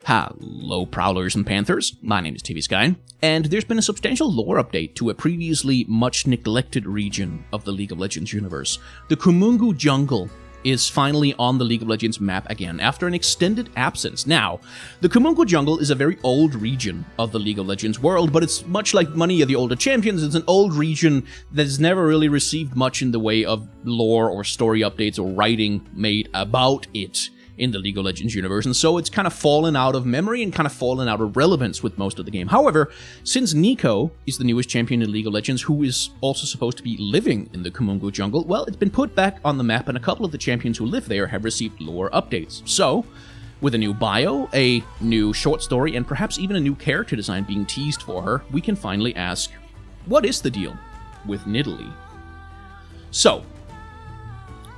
Hello, Prowlers and Panthers. My name is TV Sky, and there's been a substantial lore update to a previously much neglected region of the League of Legends universe. The Kumungu Jungle is finally on the League of Legends map again after an extended absence. Now, the Kumungu Jungle is a very old region of the League of Legends world, but it's much like many of the older champions. It's an old region that has never really received much in the way of lore or story updates or writing made about it in the League of Legends universe, and so it's kind of fallen out of memory and kind of fallen out of relevance with most of the game. However, since Neeko is the newest champion in League of Legends, who is also supposed to be living in the Kumungu Jungle, well, it's been put back on the map, and a couple of the champions who live there have received lore updates. So, with a new bio, a new short story, and perhaps even a new character design being teased for her, we can finally ask, what is the deal with Nidalee? So,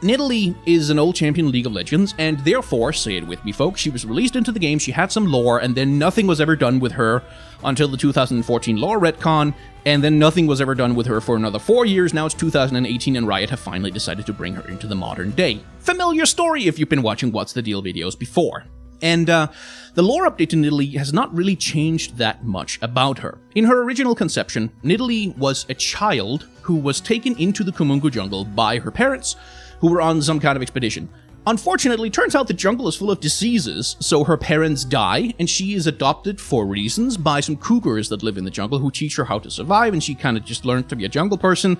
Nidalee is an old champion in League of Legends, and therefore, say it with me folks, she was released into the game, she had some lore, and then nothing was ever done with her until the 2014 lore retcon, and then nothing was ever done with her for another 4 years. Now it's 2018, and Riot have finally decided to bring her into the modern day. Familiar story if you've been watching What's the Deal videos before. And the lore update to Nidalee has not really changed that much about her. In her original conception, Nidalee was a child who was taken into the Kumungu Jungle by her parents, who were on some kind of expedition. Unfortunately, turns out the jungle is full of diseases, so her parents die, and she is adopted for reasons by some cougars that live in the jungle who teach her how to survive, and she kind of just learned to be a jungle person.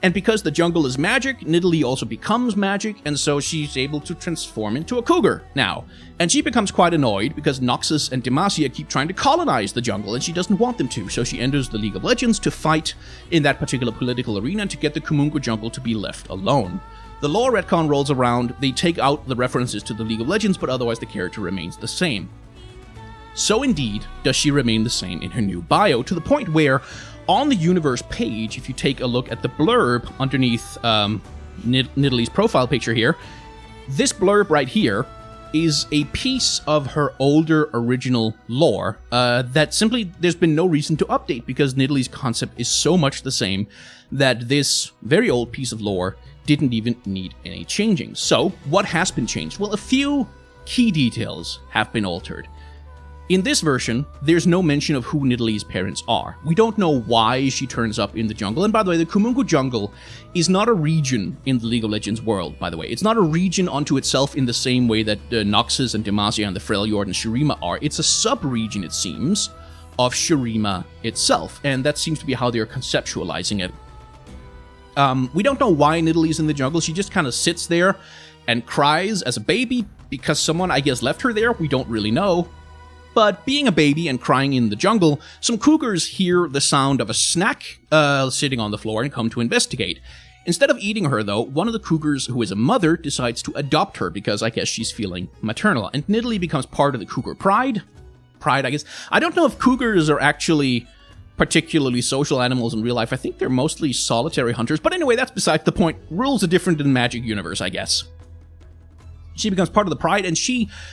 And because the jungle is magic, Nidalee also becomes magic, and so she's able to transform into a cougar now. And she becomes quite annoyed because Noxus and Demacia keep trying to colonize the jungle, and she doesn't want them to, so she enters the League of Legends to fight in that particular political arena to get the Kumungu Jungle to be left alone. The lore retcon rolls around, they take out the references to the League of Legends, but otherwise the character remains the same. So indeed, does she remain the same in her new bio, to the point where, on the universe page, if you take a look at the blurb underneath Nidalee's profile picture here, this blurb right here is a piece of her older original lore that simply there's been no reason to update because Nidalee's concept is so much the same that this very old piece of lore didn't even need any changing. So, what has been changed? Well, a few key details have been altered. In this version, there's no mention of who Nidalee's parents are. We don't know why she turns up in the jungle. And by the way, the Kumungu Jungle is not a region in the League of Legends world, by the way. It's not a region unto itself in the same way that Noxus and Demacia and the Freljord and Shurima are. It's a sub-region, it seems, of Shurima itself. And that seems to be how they're conceptualizing it. We don't know why Nidalee's in the jungle. She just kind of sits there and cries as a baby because someone, I guess, left her there. We don't really know. But being a baby and crying in the jungle, some cougars hear the sound of a snack sitting on the floor and come to investigate. Instead of eating her, though, one of the cougars, who is a mother, decides to adopt her because I guess she's feeling maternal. And Nidalee becomes part of the cougar pride. I guess. I don't know if cougars are actually particularly social animals in real life. I think they're mostly solitary hunters. But anyway, that's besides the point. Rules are different in the Magic universe, I guess. She becomes part of the pride, and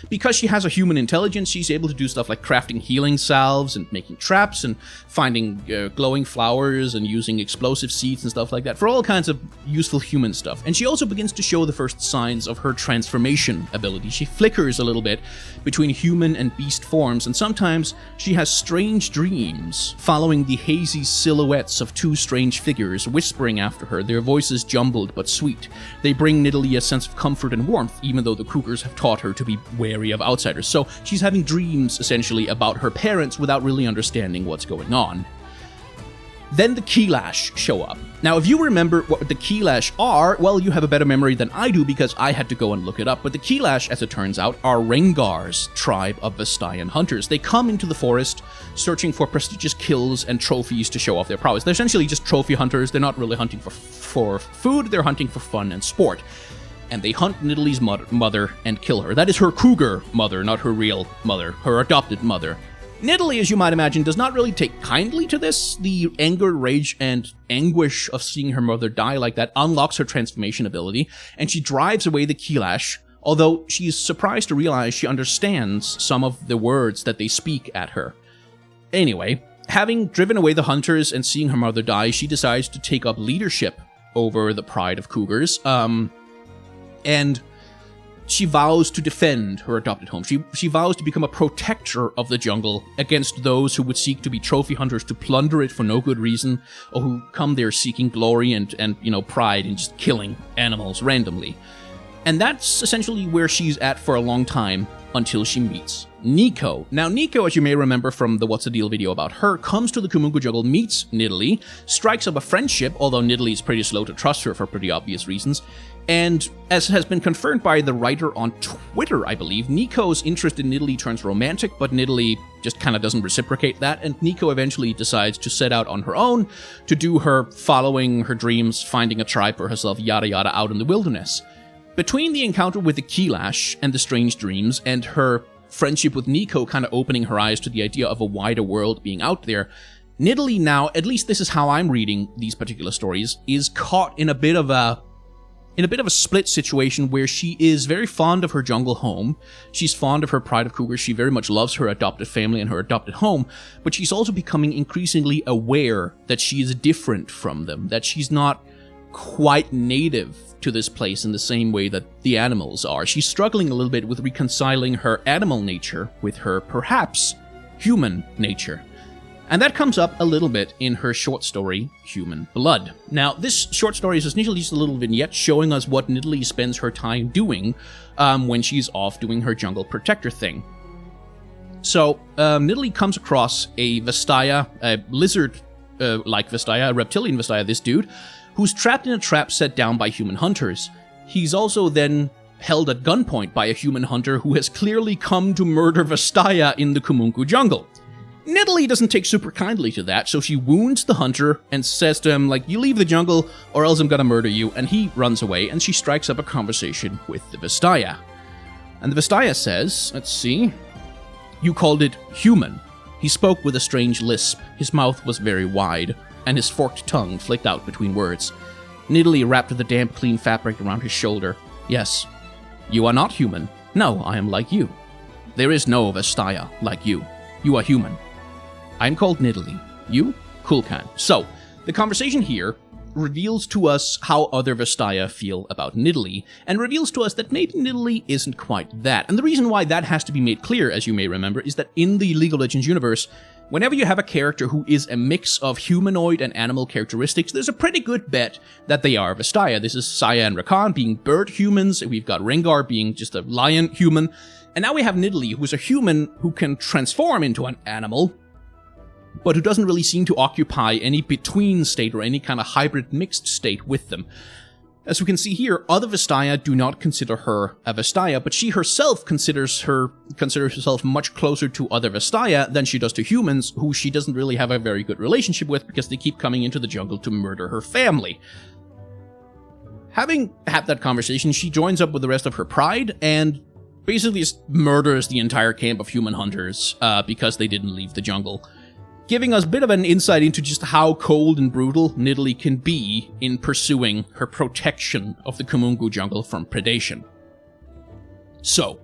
because she has a human intelligence, she's able to do stuff like crafting healing salves and making traps and finding glowing flowers and using explosive seeds and stuff like that for all kinds of useful human stuff. And she also begins to show the first signs of her transformation ability. She flickers a little bit between human and beast forms, and sometimes she has strange dreams following the hazy silhouettes of two strange figures whispering after her, their voices jumbled but sweet. They bring Nidalee a sense of comfort and warmth, even though the cougars have taught her to be wary of outsiders. So she's having dreams, essentially, about her parents without really understanding what's going on. Then the Keylash show up. Now, if you remember what the Keylash are, well, you have a better memory than I do because I had to go and look it up. But the Keylash, as it turns out, are Rengar's tribe of Vestayan hunters. They come into the forest searching for prestigious kills and trophies to show off their prowess. They're essentially just trophy hunters. They're not really hunting for food. They're hunting for fun and sport. And they hunt Nidalee's mother and kill her. That is her cougar mother, not her real mother, her adopted mother. Nidalee, as you might imagine, does not really take kindly to this. The anger, rage, and anguish of seeing her mother die like that unlocks her transformation ability, and she drives away the Keylash, although she is surprised to realize she understands some of the words that they speak at her. Anyway, having driven away the hunters and seeing her mother die, she decides to take up leadership over the pride of cougars, and she vows to defend her adopted home. She vows to become a protector of the jungle against those who would seek to be trophy hunters to plunder it for no good reason, or who come there seeking glory and pride in just killing animals randomly. And that's essentially where she's at for a long time, until she meets Neeko. Now, Neeko, as you may remember from the What's the Deal video about her, comes to the Kumungu Jungle, meets Nidalee, strikes up a friendship, although Nidalee is pretty slow to trust her for pretty obvious reasons, and as has been confirmed by the writer on Twitter, I believe, Neeko's interest in Nidalee turns romantic, but Nidalee just kind of doesn't reciprocate that, and Neeko eventually decides to set out on her own to do her following her dreams, finding a tribe for herself, yada yada, out in the wilderness. Between the encounter with the Keylash and the strange dreams, and her friendship with Neeko kind of opening her eyes to the idea of a wider world being out there, Nidalee now, at least this is how I'm reading these particular stories, is caught in a bit of a split situation where she is very fond of her jungle home. She's fond of her pride of cougars. She very much loves her adopted family and her adopted home, but she's also becoming increasingly aware that she is different from them, that she's not quite native to this place in the same way that the animals are. She's struggling a little bit with reconciling her animal nature with her, perhaps, human nature. And that comes up a little bit in her short story, Human Blood. Now, this short story is essentially just a little vignette showing us what Nidalee spends her time doing when she's off doing her jungle protector thing. So, Nidalee comes across a Vastaya, a lizard-like Vastaya, a reptilian Vastaya, this dude, who's trapped in a trap set down by human hunters. He's also then held at gunpoint by a human hunter who has clearly come to murder Vastaya in the Kumungu Jungle. Nidalee doesn't take super kindly to that, so she wounds the hunter and says to him, you leave the jungle or else I'm gonna murder you, and he runs away, and she strikes up a conversation with the Vastaya. And the Vastaya says, let's see, you called it human. He spoke with a strange lisp. His mouth was very wide, and his forked tongue flicked out between words. Nidalee wrapped the damp, clean fabric around his shoulder. Yes, you are not human. No, I am like you. There is no Vastaya like you. You are human. I am called Nidalee. You? Kulkan. So, the conversation here reveals to us how other Vastaya feel about Nidalee, and reveals to us that maybe Nidalee isn't quite that. And the reason why that has to be made clear, as you may remember, is that in the League of Legends universe, whenever you have a character who is a mix of humanoid and animal characteristics, there's a pretty good bet that they are Vastaya. This is Saya and Rakan being bird humans, we've got Rengar being just a lion human, and now we have Nidalee, who's a human who can transform into an animal, but who doesn't really seem to occupy any between state or any kind of hybrid mixed state with them. As we can see here, other Vastaya do not consider her a Vastaya, but she herself considers herself much closer to other Vastaya than she does to humans, who she doesn't really have a very good relationship with because they keep coming into the jungle to murder her family. Having had that conversation, she joins up with the rest of her pride and basically just murders the entire camp of human hunters because they didn't leave the jungle, giving us a bit of an insight into just how cold and brutal Nidalee can be in pursuing her protection of the Kumungu Jungle from predation. So,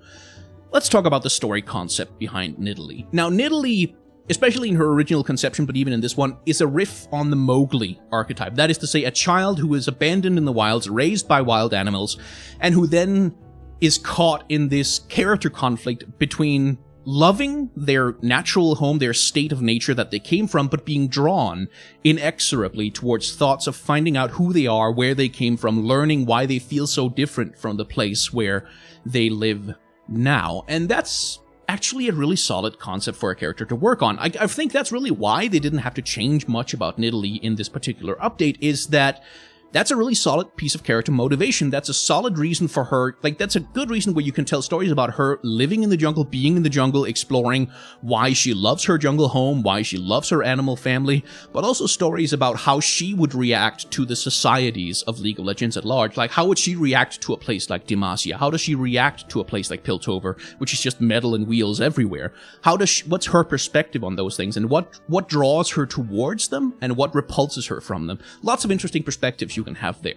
let's talk about the story concept behind Nidalee. Now, Nidalee, especially in her original conception, but even in this one, is a riff on the Mowgli archetype. That is to say, a child who is abandoned in the wilds, raised by wild animals, and who then is caught in this character conflict between loving their natural home, their state of nature that they came from, but being drawn inexorably towards thoughts of finding out who they are, where they came from, learning why they feel so different from the place where they live now. And that's actually a really solid concept for a character to work on. I think that's really why they didn't have to change much about Nidalee in this particular update, is that that's a really solid piece of character motivation. That's a solid reason for her, that's a good reason where you can tell stories about her living in the jungle, being in the jungle, exploring why she loves her jungle home, why she loves her animal family, but also stories about how she would react to the societies of League of Legends at large. Like, how would she react to a place like Demacia? How does she react to a place like Piltover, which is just metal and wheels everywhere? What's her perspective on those things, and what draws her towards them, and what repulses her from them? Lots of interesting perspectives you can have there.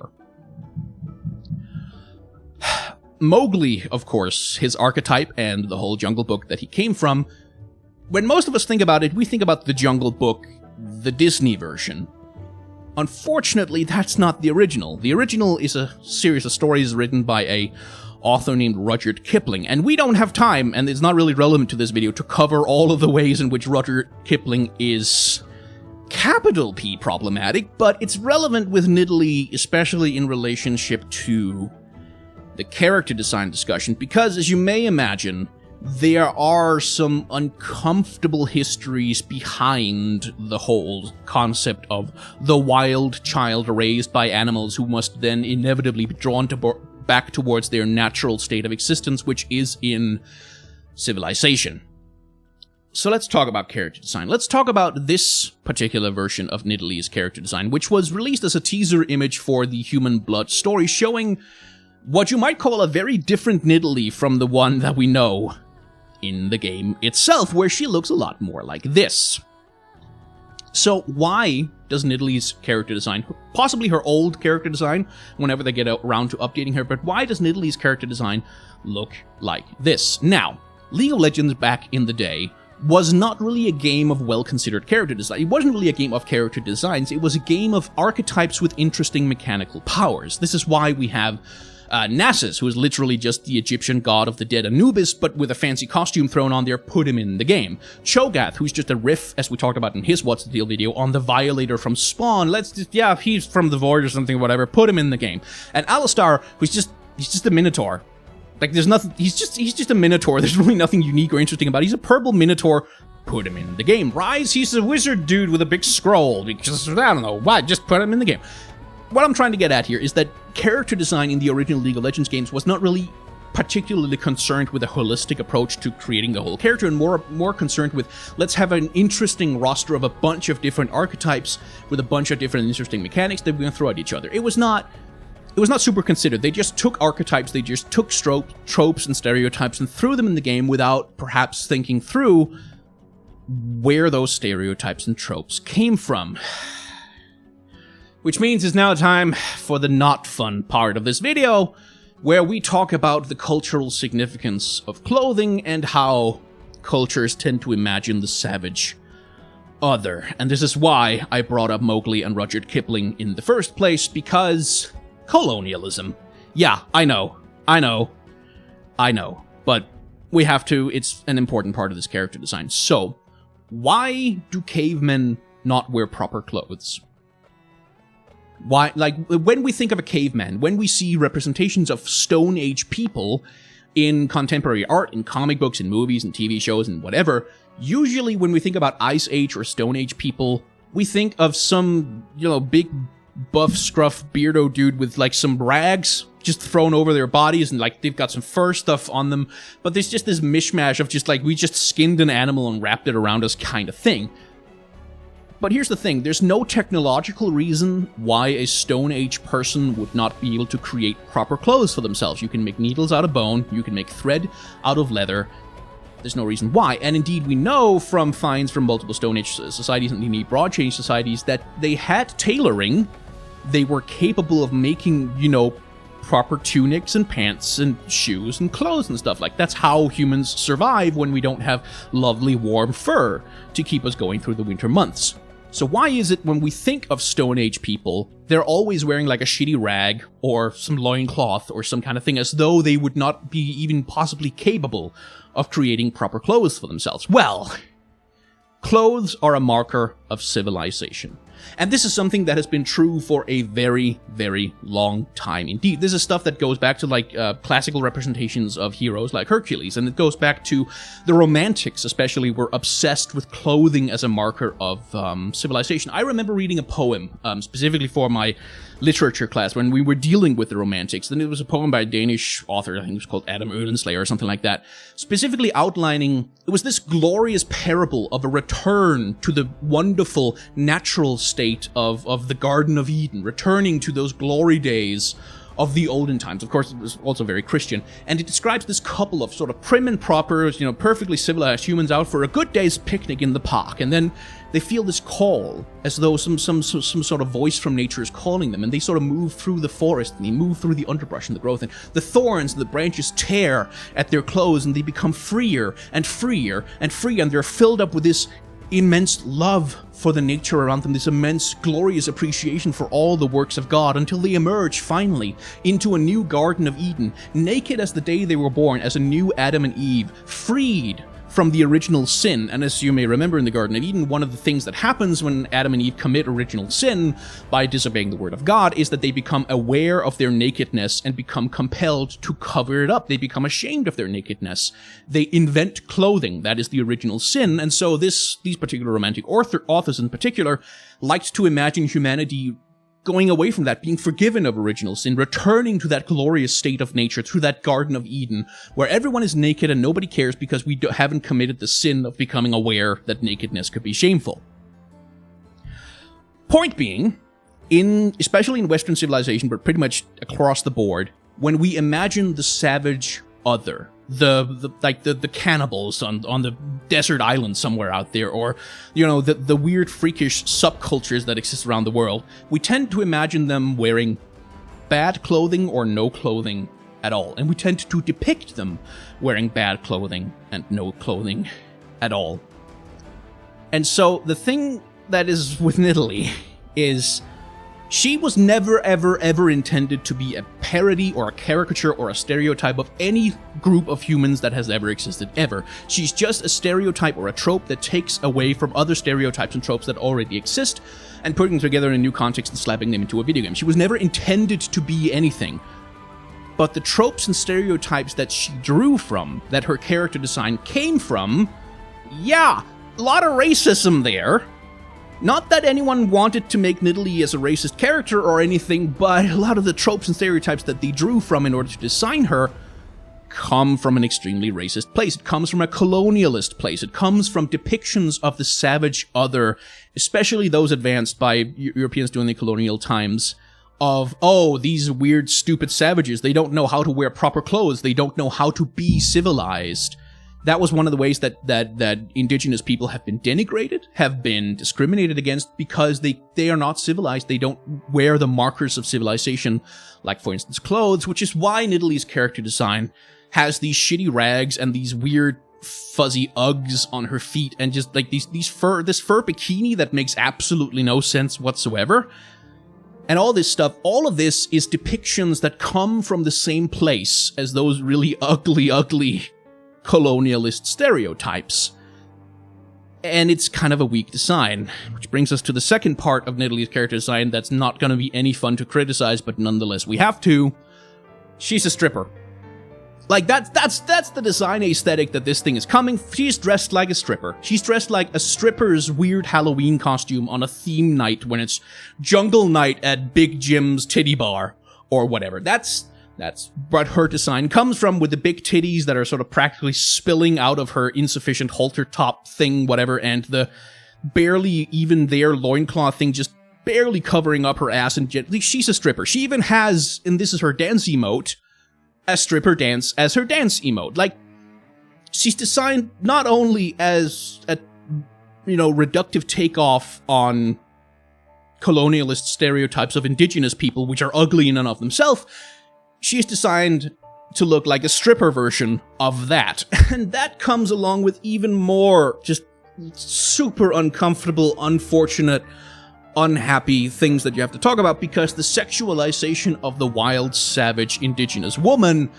Mowgli, of course, his archetype and the whole Jungle Book that he came from, when most of us think about it, we think about the Jungle Book, the Disney version. Unfortunately, that's not the original. The original is a series of stories written by a author named Rudyard Kipling. And we don't have time, and it's not really relevant to this video, to cover all of the ways in which Rudyard Kipling is capital P problematic, but it's relevant with Nidalee, especially in relationship to the character design discussion, because as you may imagine, there are some uncomfortable histories behind the whole concept of the wild child raised by animals who must then inevitably be drawn back towards their natural state of existence, which is in civilization. So let's talk about character design. Let's talk about this particular version of Nidalee's character design, which was released as a teaser image for the Human Blood story, showing what you might call a very different Nidalee from the one that we know in the game itself, where she looks a lot more like this. So why does Nidalee's character design, possibly her old character design, whenever they get around to updating her, but why does Nidalee's character design look like this? Now, League of Legends back in the day was not really a game of well-considered character design. It wasn't really a game of character designs, it was a game of archetypes with interesting mechanical powers. This is why we have Nasus, who is literally just the Egyptian god of the dead Anubis, but with a fancy costume thrown on there, put him in the game. Cho'Gath, who's just a riff, as we talked about in his What's the Deal video, on the Violator from Spawn. He's from the Void or something, whatever, put him in the game. And Alistar, he's just a Minotaur. Like, there's nothing, he's just a Minotaur, there's really nothing unique or interesting about it. He's a purple Minotaur, put him in the game. Rise, he's a wizard dude with a big scroll, because, I don't know, why, just put him in the game. What I'm trying to get at here is that character design in the original League of Legends games was not really particularly concerned with a holistic approach to creating the whole character, and more concerned with, let's have an interesting roster of a bunch of different archetypes with a bunch of different interesting mechanics that we're going to throw at each other. It was not super considered. They just took archetypes, they just took tropes and stereotypes and threw them in the game without perhaps thinking through where those stereotypes and tropes came from. Which means it's now time for the not fun part of this video, where we talk about the cultural significance of clothing and how cultures tend to imagine the savage other. And this is why I brought up Mowgli and Rudyard Kipling in the first place, because colonialism. Yeah, I know, but we have to, it's an important part of this character design. So, why do cavemen not wear proper clothes? Why, like, when we think of a caveman, when we see representations of Stone Age people in contemporary art, in comic books, in movies, and TV shows, and whatever, usually when we think about Ice Age or Stone Age people, we think of some, big, buff, scruff, beardo dude with, like, some rags just thrown over their bodies, and, like, they've got some fur stuff on them, but there's just this mishmash of just, like, we just skinned an animal and wrapped it around us kind of thing. But here's the thing, there's no technological reason why a Stone Age person would not be able to create proper clothes for themselves. You can make needles out of bone, you can make thread out of leather. There's no reason why. And indeed, we know from finds from multiple Stone Age societies and indeed Broad Change societies that they had tailoring. They were capable of making, proper tunics and pants and shoes and clothes and stuff. Like, that's how humans survive when we don't have lovely warm fur to keep us going through the winter months. So why is it when we think of Stone Age people, they're always wearing like a shitty rag or some loincloth or some kind of thing, as though they would not be even possibly capable of creating proper clothes for themselves? Well, clothes are a marker of civilization. And this is something that has been true for a very, very long time indeed. This is stuff that goes back to like classical representations of heroes like Hercules, and it goes back to the Romantics especially were obsessed with clothing as a marker of civilization. I remember reading a poem specifically for my literature class when we were dealing with the Romantics, and it was a poem by a Danish author, I think it was called Adam Oehlenschläger or something like that, specifically outlining, it was this glorious parable of a return to the wonderful natural state of the Garden of Eden, returning to those glory days of the olden times. Of course, it was also very Christian, and it describes this couple of sort of prim and proper, perfectly civilized humans out for a good day's picnic in the park, and then they feel this call, as though some sort of voice from nature is calling them, and they sort of move through the forest, and they move through the underbrush and the growth, and the thorns and the branches tear at their clothes, and they become freer and freer and freer, and they're filled up with this immense love for the nature around them, this immense, glorious appreciation for all the works of God, until they emerge, finally, into a new Garden of Eden, naked as the day they were born, as a new Adam and Eve, freed from the original sin. And as you may remember in the Garden of Eden, one of the things that happens when Adam and Eve commit original sin by disobeying the word of God is that they become aware of their nakedness and become compelled to cover it up. They become ashamed of their nakedness. They invent clothing. That is the original sin. And so these particular romantic authors in particular liked to imagine humanity going away from that, being forgiven of original sin, returning to that glorious state of nature, through that Garden of Eden, where everyone is naked and nobody cares because we haven't committed the sin of becoming aware that nakedness could be shameful. Point being, especially in Western civilization, but pretty much across the board, when we imagine the savage other, the cannibals on the desert island somewhere out there, or, the weird freakish subcultures that exist around the world, we tend to imagine them wearing bad clothing or no clothing at all. And we tend to depict them wearing bad clothing and no clothing at all. And so the thing that is with Nidalee is she was never, ever, ever intended to be a parody or a caricature or a stereotype of any group of humans that has ever existed, ever. She's just a stereotype or a trope that takes away from other stereotypes and tropes that already exist and putting them together in a new context and slapping them into a video game. She was never intended to be anything. But the tropes and stereotypes that she drew from, that her character design came from, yeah, a lot of racism there. Not that anyone wanted to make Nidalee as a racist character or anything, but a lot of the tropes and stereotypes that they drew from in order to design her come from an extremely racist place. It comes from a colonialist place. It comes from depictions of the savage other, especially those advanced by Europeans during the colonial times, of, oh, these weird, stupid savages. They don't know how to wear proper clothes. They don't know how to be civilized. That was one of the ways that indigenous people have been denigrated, have been discriminated against, because they are not civilized. They don't wear the markers of civilization, like, for instance, clothes, which is why Nidalee's character design has these shitty rags and these weird fuzzy Uggs on her feet, and just like this fur bikini that makes absolutely no sense whatsoever. And all this stuff, all of this is depictions that come from the same place as those really ugly colonialist stereotypes. And it's kind of a weak design, which brings us to the second part of Nidalee's character design that's not going to be any fun to criticize, but nonetheless we have to. She's a stripper. Like, that's the design aesthetic that this thing is coming. She's dressed like a stripper. She's dressed like a stripper's weird Halloween costume on a theme night when it's jungle night at Big Jim's titty bar, or whatever. That's what her design comes from, with the big titties that are sort of practically spilling out of her insufficient halter top thing, whatever, and the barely even there loincloth thing just barely covering up her ass. And she's a stripper. She even has, and this is her dance emote, a stripper dance as her dance emote. Like, she's designed not only as a, reductive takeoff on colonialist stereotypes of indigenous people, which are ugly in and of themselves. She's designed to look like a stripper version of that. And that comes along with even more just super uncomfortable, unfortunate, unhappy things that you have to talk about, because the sexualization of the wild, savage, indigenous woman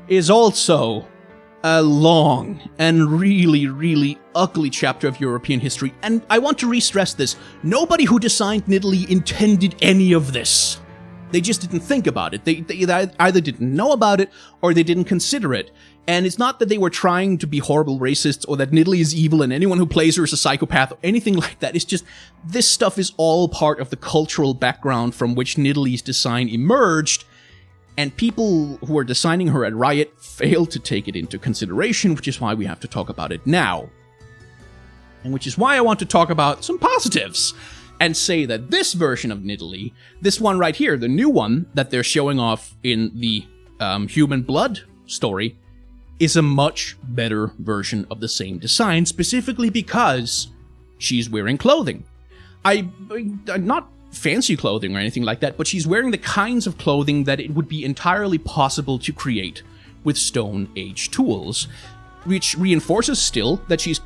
is also a long and really, really ugly chapter of European history. And I want to re-stress this. Nobody who designed Nidalee intended any of this. They just didn't think about it. They either didn't know about it or they didn't consider it. And it's not that they were trying to be horrible racists or that Nidalee is evil and anyone who plays her is a psychopath or anything like that. It's just, this stuff is all part of the cultural background from which Nidalee's design emerged, and people who are designing her at Riot failed to take it into consideration, which is why we have to talk about it now. And which is why I want to talk about some positives, and say that this version of Nidalee, this one right here, the new one that they're showing off in the Human Blood story, is a much better version of the same design, specifically because she's wearing clothing. Not fancy clothing or anything like that, but she's wearing the kinds of clothing that it would be entirely possible to create with Stone Age tools, which reinforces still that she's,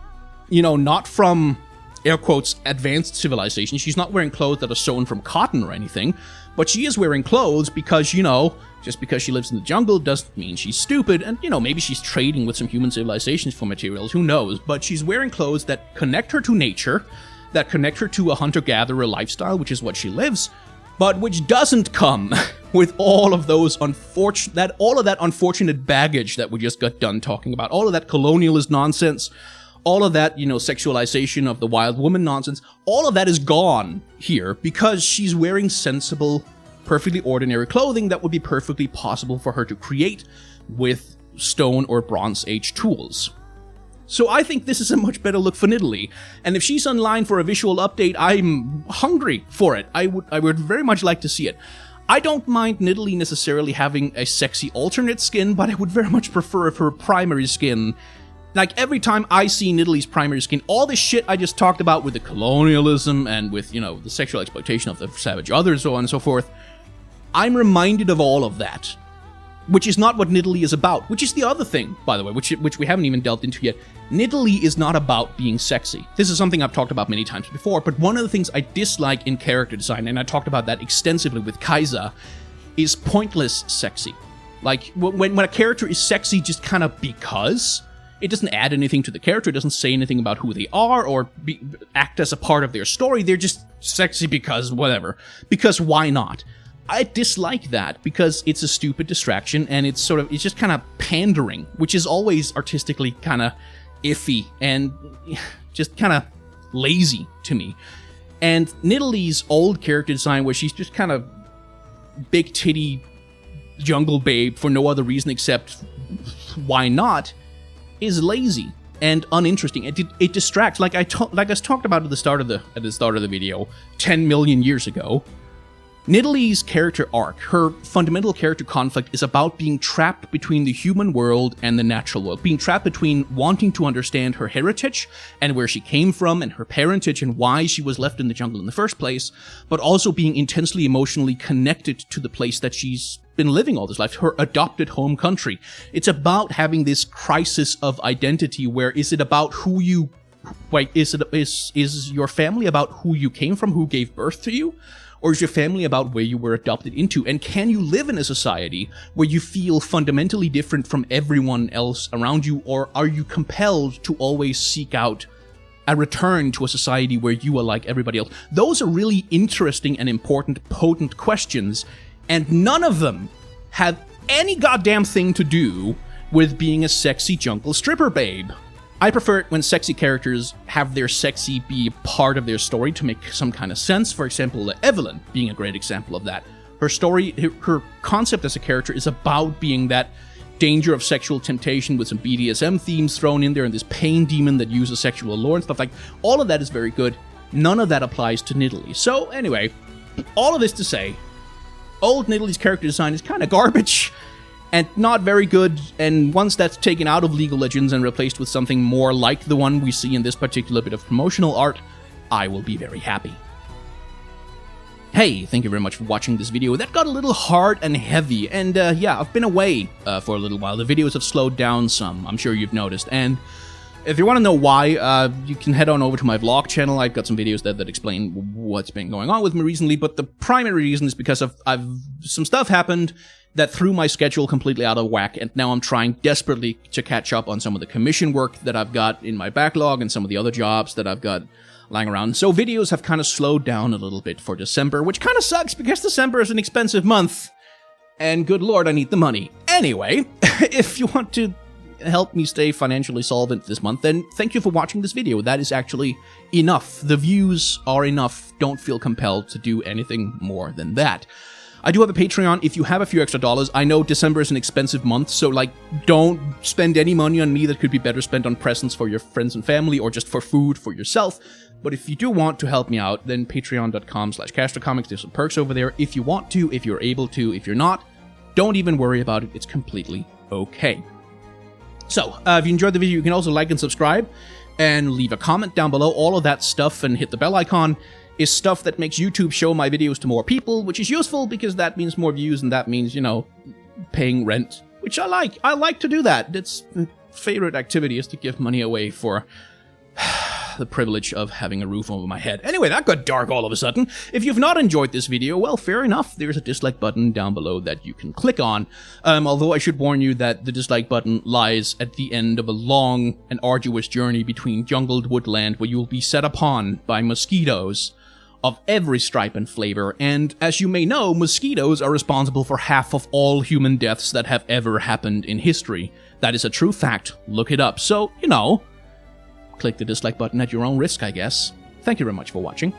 not from air quotes, advanced civilization. She's not wearing clothes that are sewn from cotton or anything, but she is wearing clothes because, you know, just because she lives in the jungle doesn't mean she's stupid, and, you know, maybe she's trading with some human civilizations for materials, who knows, but she's wearing clothes that connect her to nature, that connect her to a hunter-gatherer lifestyle, which is what she lives, but which doesn't come with all of those that unfortunate baggage that we just got done talking about, all of that colonialist nonsense, all of that, you know, sexualization of the wild woman nonsense, all of that is gone here because she's wearing sensible, perfectly ordinary clothing that would be perfectly possible for her to create with stone or Bronze Age tools. So I think this is a much better look for Nidalee, and if she's online for a visual update, I'm hungry for it. I would very much like to see it. I don't mind Nidalee necessarily having a sexy alternate skin, but I would very much prefer if her primary skin, like every time I see Nidalee's primary skin, all this shit I just talked about with the colonialism and with, you know, the sexual exploitation of the savage others, so on and so forth, I'm reminded of all of that. Which is not what Nidalee is about, which is the other thing, by the way, which we haven't even delved into yet. Nidalee is not about being sexy. This is something I've talked about many times before, but one of the things I dislike in character design, and I talked about that extensively with Kaiser, is pointless sexy. Like, when a character is sexy just kind of because, it doesn't add anything to the character, it doesn't say anything about who they are, or act as a part of their story, they're just sexy because whatever. Because why not? I dislike that because it's a stupid distraction and it's just kind of pandering, which is always artistically kind of iffy and just kind of lazy to me. And Nidalee's old character design, where she's just kind of big titty jungle babe for no other reason except why not, is lazy and uninteresting. It distracts, like I talked about at the start of the video 10 million years ago. Nidalee's character arc, her fundamental character conflict, is about being trapped between the human world and the natural world, being trapped between wanting to understand her heritage and where she came from and her parentage and why she was left in the jungle in the first place, but also being intensely emotionally connected to the place that she's been living all this life, her adopted home country. It's about having this crisis of identity where is it about who you, like, is your family about who you came from, who gave birth to you? Or is your family about where you were adopted into? And can you live in a society where you feel fundamentally different from everyone else around you? Or are you compelled to always seek out a return to a society where you are like everybody else? Those are really interesting and important, potent questions. And none of them have any goddamn thing to do with being a sexy jungle stripper babe. I prefer it when sexy characters have their sexy be part of their story to make some kind of sense. For example, Evelyn being a great example of that. Her story, her concept as a character is about being that danger of sexual temptation with some BDSM themes thrown in there and this pain demon that uses sexual allure and stuff like. All of that is very good. None of that applies to Nidalee. So anyway, all of this to say, old Nidalee's character design is kind of garbage and not very good, and once that's taken out of League of Legends and replaced with something more like the one we see in this particular bit of promotional art, I will be very happy. Hey, thank you very much for watching this video. That got a little hard and heavy, and yeah, I've been away for a little while. The videos have slowed down some, I'm sure you've noticed, and if you want to know why, you can head on over to my vlog channel. I've got some videos that explain what's been going on with me recently, but the primary reason is because some stuff happened that threw my schedule completely out of whack, and now I'm trying desperately to catch up on some of the commission work that I've got in my backlog and some of the other jobs that I've got lying around. So videos have kind of slowed down a little bit for December, which kind of sucks because December is an expensive month, and good lord, I need the money. Anyway, if you want to help me stay financially solvent this month, then thank you for watching this video. That is actually enough. The views are enough. Don't feel compelled to do anything more than that. I do have a Patreon if you have a few extra dollars. I know December is an expensive month, so like, don't spend any money on me that could be better spent on presents for your friends and family or just for food for yourself. But if you do want to help me out, then patreon.com/CastorComics. There's some perks over there if you want to, if you're able to. If you're not, don't even worry about it. It's completely okay. So, if you enjoyed the video, you can also like and subscribe and leave a comment down below. All of that stuff, and hit the bell icon, is stuff that makes YouTube show my videos to more people, which is useful because that means more views, and that means, you know, paying rent, which I like. I like to do that. It's my favorite activity, is to give money away for the privilege of having a roof over my head. Anyway, that got dark all of a sudden. If you've not enjoyed this video, well, fair enough. There's a dislike button down below that you can click on. Although I should warn you that the dislike button lies at the end of a long and arduous journey between jungled woodland where you will be set upon by mosquitoes of every stripe and flavor, and as you may know, mosquitoes are responsible for half of all human deaths that have ever happened in history. That is a true fact. Look it up. So, click the dislike button at your own risk, I guess. Thank you very much for watching.